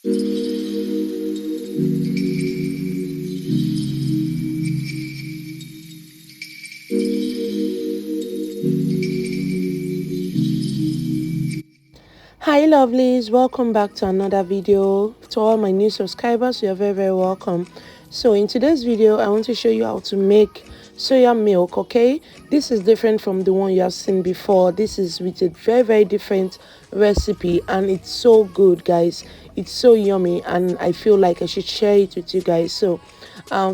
Hi lovelies, welcome back to another video. To all my new subscribers, you're very welcome. So in today's video I want to show you how to make soya milk. Okay, this is different from the one you have seen before. This is with a very different recipe, and it's so good, guys. It's so yummy, and I feel like I should share it with you guys. So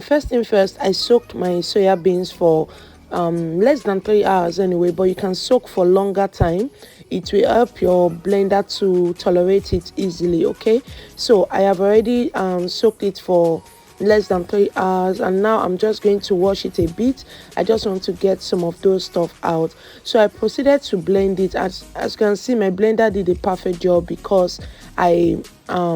first thing first, I soaked my soya beans for less than 3 hours anyway, but you can soak for longer time. It will help your blender to tolerate it easily. Okay, so I have already soaked it for less than 3 hours, and now I'm just going to wash it a bit. I just want to get some of those stuff out. So I proceeded to blend it. As you can see, my blender did a perfect job because I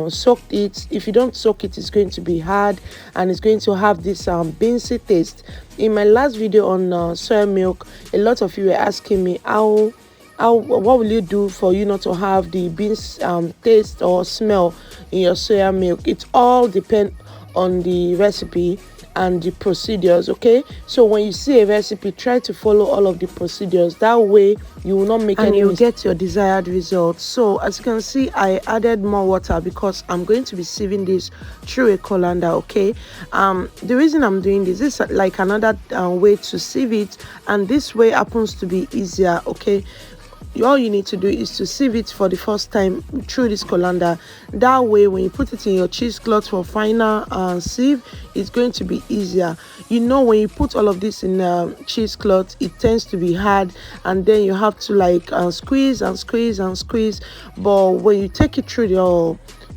soaked it. If you don't soak it, it's going to be hard and it's going to have this beansy taste. In my last video on soya milk, a lot of you were asking me what will you do for you not to have the beans taste or smell in your soya milk. It all depends on the recipe and the procedures. Okay, so when you see a recipe, try to follow all of the procedures. That way you will not make any, and you get your desired results. So as you can see, I added more water because I'm going to be sieving this through a colander. Okay, the reason I'm doing this is like another way to sieve it, and this way happens to be easier. Okay, all you need to do is to sieve it for the first time through this colander. That way when you put it in your cheesecloth for final sieve, it's going to be easier. You know, when you put all of this in cheesecloth, it tends to be hard, and then you have to like squeeze and squeeze and squeeze. But when you take it through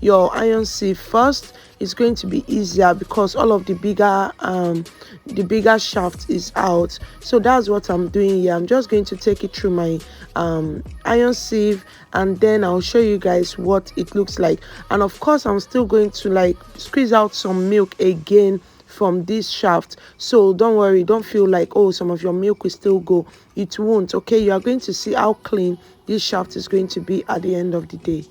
your iron sieve first, it's going to be easier because all of the bigger shaft is out. So that's what I'm doing here. I'm just going to take it through my iron sieve, and then I'll show you guys what it looks like. And of course, I'm still going to like squeeze out some milk again from this shaft. So don't worry, don't feel like, oh, some of your milk will still go. It won't. Okay, you are going to see how clean this shaft is going to be at the end of the day.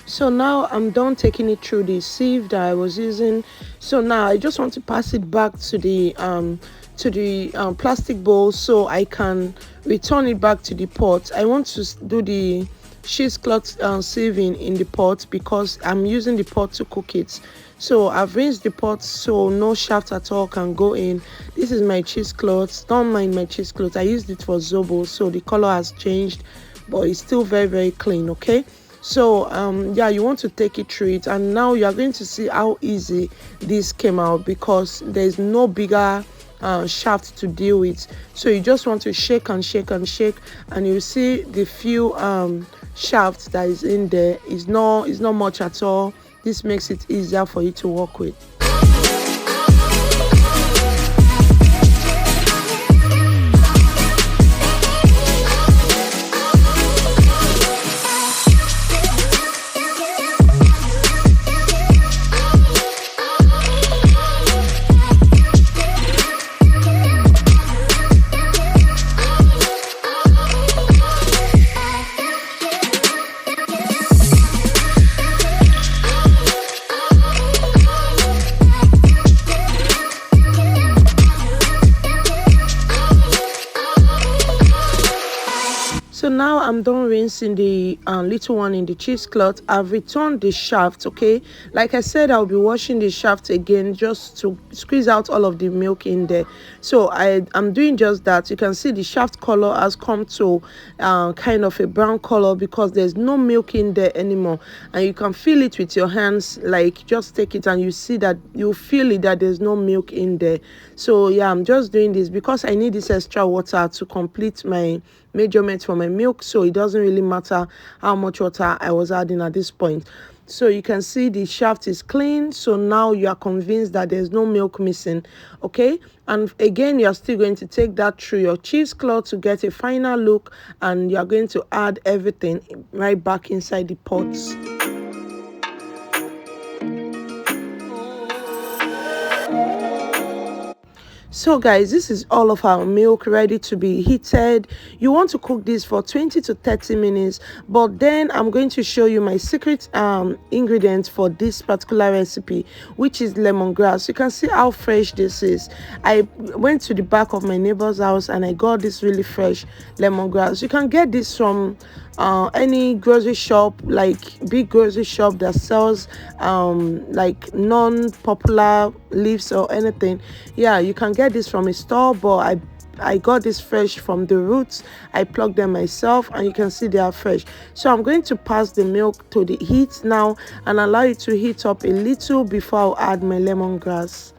So now I'm done taking it through the sieve that I was using. So now I just want to pass it back to the plastic bowl so I can return it back to the pot. I want to do the cheesecloth sieving in the pot because I'm using the pot to cook it. So I've rinsed the pot so no shaft at all can go in. This is my cheesecloth. Don't mind my cheesecloth. I used it for zobo, so the color has changed, but it's still very clean. Okay, so yeah, you want to take it through it, and now you are going to see how easy this came out because there's no bigger shaft to deal with. So you just want to shake and shake and shake, and you see the few shafts that is in there is not much at all. This makes it easier for you to work with. So now I'm done rinsing the little one in the cheesecloth. I've returned the shaft. Okay, like I said, I'll be washing the shaft again just to squeeze out all of the milk in there. So I'm doing just that. You can see the shaft color has come to kind of a brown color because there's no milk in there anymore, and you can feel it with your hands. Like, just take it and you see that, you feel it that there's no milk in there. So yeah, I'm just doing this because I need this extra water to complete my measurement for my milk, so it doesn't really matter how much water I was adding at this point. So you can see the shaft is clean, so now you are convinced that there's no milk missing. Okay, and again you are still going to take that through your cheesecloth to get a final look, and you are going to add everything right back inside the pots. So guys, this is all of our milk ready to be heated. You want to cook this for 20 to 30 minutes, but then I'm going to show you my secret ingredient for this particular recipe, which is lemongrass. You can see how fresh this is. I went to the back of my neighbor's house and I got this really fresh lemongrass. You can get this from any grocery shop, like big grocery shop that sells like non-popular leaves or anything. Yeah, you can get this from a store, but I got this fresh from the roots. I plucked them myself and you can see they are fresh. So I'm going to pass the milk to the heat now and allow it to heat up a little before I'll add my lemongrass.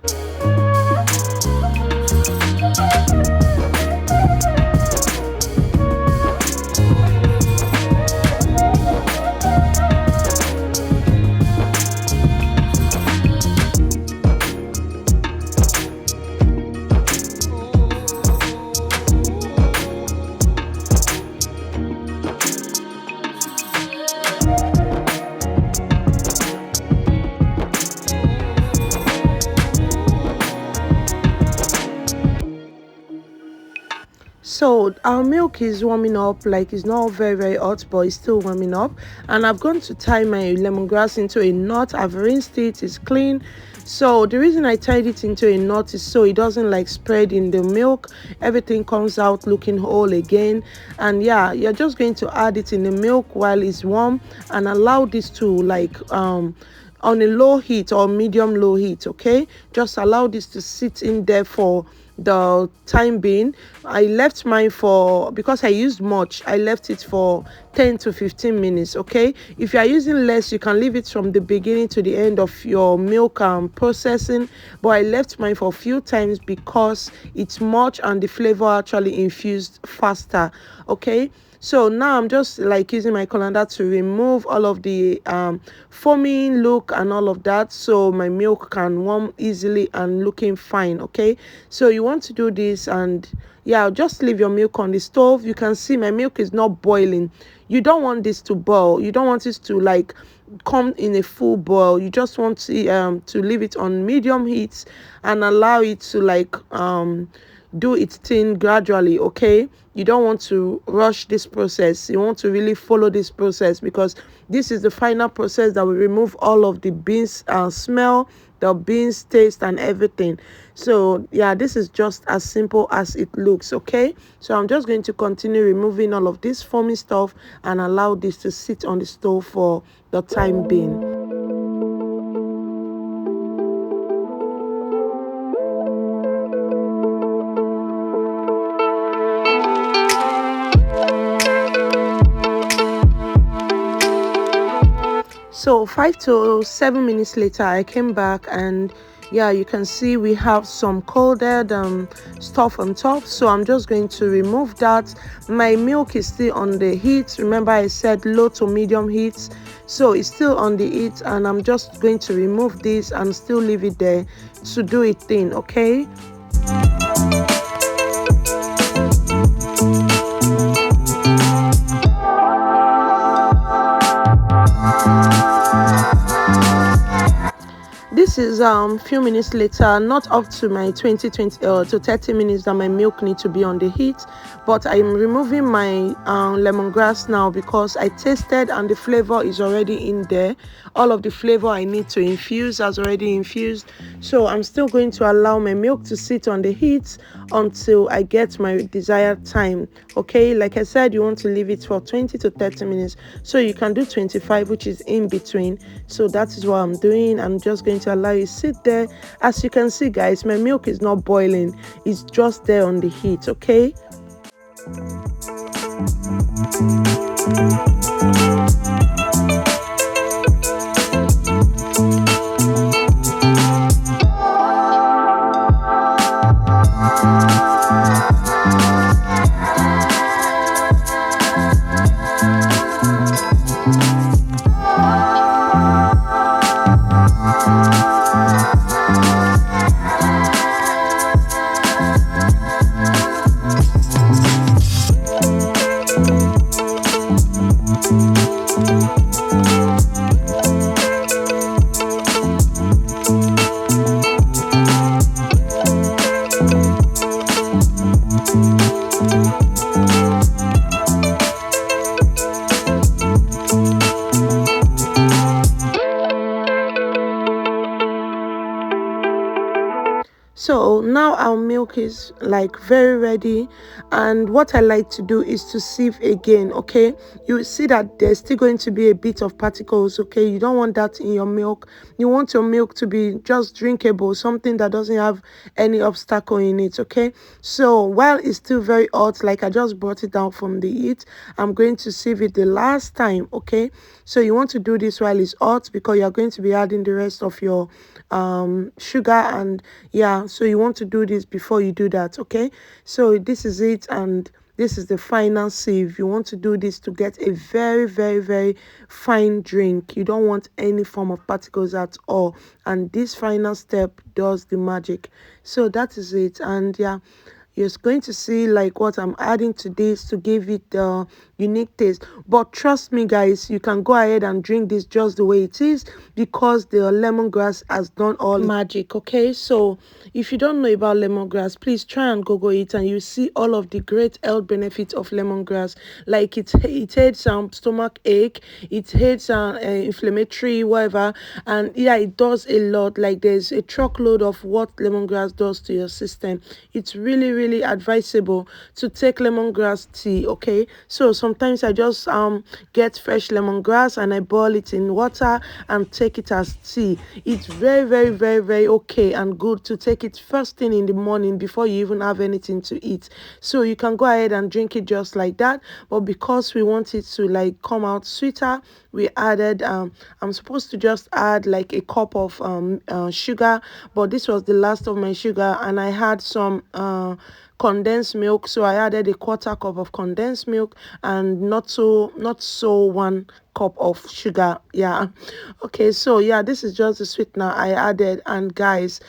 So our milk is warming up, like it's not very hot, but it's still warming up. And I've gone to tie my lemongrass into a knot. I've rinsed it, it's clean. So the reason I tied it into a knot is so it doesn't like spread in the milk. Everything comes out looking whole again. And yeah, you're just going to add it in the milk while it's warm and allow this to like on a low heat or medium low heat. Okay, just allow this to sit in there for the time being. I left mine for, because I used much, I left it for 10 to 15 minutes. Okay, if you are using less, you can leave it from the beginning to the end of your milk processing, but I left mine for a few times because it's much and the flavor actually infused faster. Okay, so now I'm just like using my colander to remove all of the foaming look and all of that, so my milk can warm easily and looking fine. Okay, so you want to do this, and yeah, just leave your milk on the stove. You can see my milk is not boiling. You don't want this to boil. You don't want this to like come in a full boil. You just want to leave it on medium heat and allow it to like do its thing gradually. Okay, you don't want to rush this process. You want to really follow this process, because this is the final process that will remove all of the beans smell, the beans taste and everything. So yeah, this is just as simple as it looks. Okay, so I'm just going to continue removing all of this foamy stuff and allow this to sit on the stove for the time being. So 5 to 7 minutes later, I came back, and yeah, you can see we have some coated stuff on top. So I'm just going to remove that. My milk is still on the heat. Remember I said low to medium heat, so it's still on the heat, and I'm just going to remove this and still leave it there to do it thin. Okay. This is few minutes later, not up to my 20 to 30 minutes that my milk needs to be on the heat, but I'm removing my lemongrass now because I tasted and the flavor is already in there. All of the flavor I need to infuse has already infused, so I'm still going to allow my milk to sit on the heat until I get my desired time. Okay, like I said, you want to leave it for 20 to 30 minutes, so you can do 25, which is in between. So that is what I'm doing. I'm just going to allow it sit there. As you can see guys, my milk is not boiling, it's just there on the heat. Okay. So now our milk is like very ready, and what I like to do is to sieve again. Okay, you will see that there's still going to be a bit of particles. Okay, you don't want that in your milk. You want your milk to be just drinkable, something that doesn't have any obstacle in it. Okay, so while it's still very hot, like I just brought it down from the heat, I'm going to sieve it the last time. Okay, so you want to do this while it's hot because you're going to be adding the rest of your sugar, and yeah, so you want to do this before you do that. Okay, so this is it, and this is the final sieve. You want to do this to get a very, very, very fine drink. You don't want any form of particles at all, and this final step does the magic. So that is it, and yeah, you're going to see like what I'm adding to this to give it the unique taste. But trust me guys, you can go ahead and drink this just the way it is because the lemongrass has done all magic. Okay, so if you don't know about lemongrass, please try and google it and you see all of the great health benefits of lemongrass. Like it aids stomach ache, it aids inflammatory whatever, and yeah, it does a lot. Like there's a truckload of what lemongrass does to your system. It's really advisable to take lemongrass tea. Okay, so sometimes I just get fresh lemongrass and I boil it in water and take it as tea. It's very okay and good to take it first thing in the morning before you even have anything to eat. So you can go ahead and drink it just like that, but because we want it to like come out sweeter, we added I'm supposed to just add like a cup of sugar, but this was the last of my sugar, and I had some condensed milk, so I added a quarter cup of condensed milk and not so 1 cup of sugar. Yeah, okay, so yeah, this is just the sweetener I added. And guys,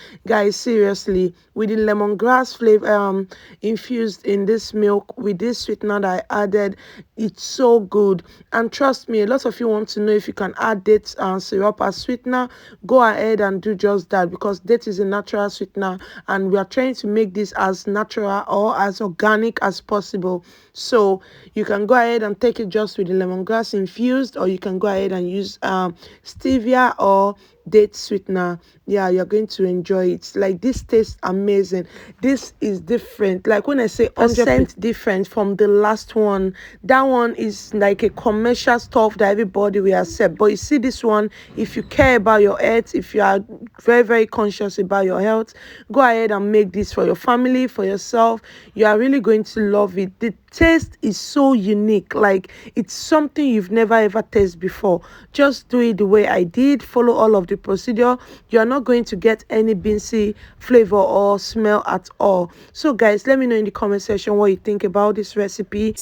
seriously, with the lemongrass flavor infused in this milk with this sweetener that I added, it's so good. And trust me, a lot of you want to know if you can add date syrup as sweetener. Go ahead and do just that because date is a natural sweetener and we are trying to make this as natural or as organic as possible. So you can go ahead and take it just with the lemongrass infused, or you can go ahead and use stevia or date sweetener. Yeah, you're going to enjoy it. Like this tastes amazing. This is different. Like when I say 100% different from the last one, that one is like a commercial stuff that everybody will accept. But you see this one, if you care about your health, if you are very conscious about your health, go ahead and make this for your family, for yourself. You are really going to love it. The taste is so unique. Like it's something you've never ever tasted before. Just do it the way I did. Follow all of the procedure. You are not going to get any beansy flavor or smell at all. So guys, let me know in the comment section what you think about this recipe.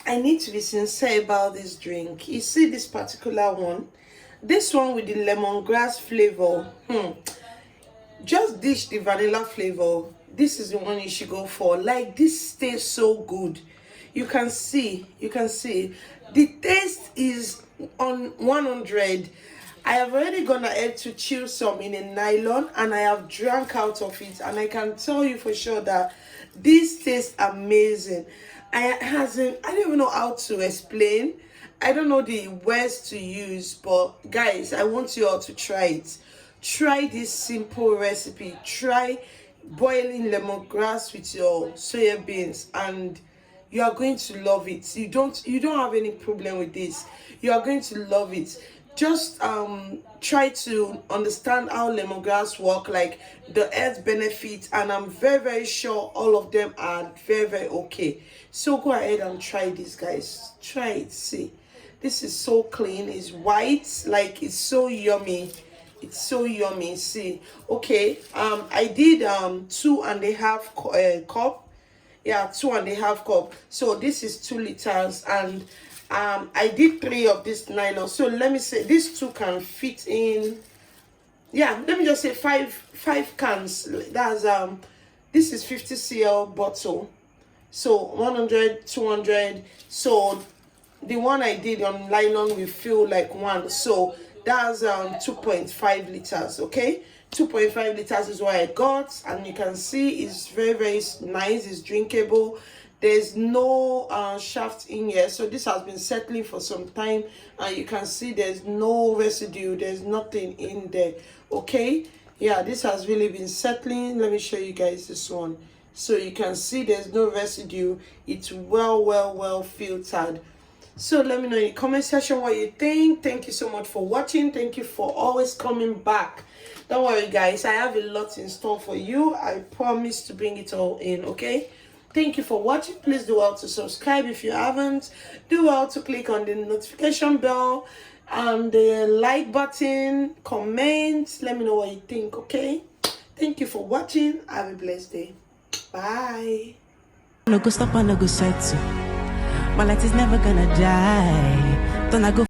I need to be sincere about this drink. You see this particular one, this one with the lemongrass flavor, just dish the vanilla flavor. This is the one you should go for. Like this tastes so good. You can see the taste is on 100. I have already gone ahead to chill some in a nylon and I have drank out of it, and I can tell you for sure that this tastes amazing. I don't even know how to explain. I don't know the words to use, but guys, I want you all to try it. Try this simple recipe. Try boiling lemongrass with your soya beans and you are going to love it. You don't have any problem with this. You are going to love it. Just try to understand how lemongrass work, like the health benefits, and I'm very sure all of them are very okay. So go ahead and try this, guys. Try it. See, this is so clean. It's white, like it's so yummy. It's so yummy. See, okay, I did 2.5 cup. Yeah, 2.5 cup. So this is 2 liters, and I did 3 of this nylon. So let me say these 2 can fit in. Yeah, let me just say five cans. That's this is 50 cl bottle. So 100, 200. So the one I did on nylon will feel like 1. So that's 2.5 liters. Okay, 2.5 liters is what I got, and you can see it's very nice. It's drinkable. There's no shaft in here, so this has been settling for some time, and you can see there's no residue. There's nothing in there. Okay, Yeah, this has really been settling. Let me show you guys this one. So you can see there's no residue. It's well filtered. So let me know in the comment section what you think. Thank you so much for watching. Thank you for always coming back. Don't worry guys, I have a lot in store for you. I promise to bring it all in, okay? Thank you for watching. Please do well to subscribe if you haven't. Do well to click on the notification bell and the like button. Comment. Let me know what you think, okay? Thank you for watching. Have a blessed day. Bye. No go stop and no go settle. My light is never gonna die. Don't I go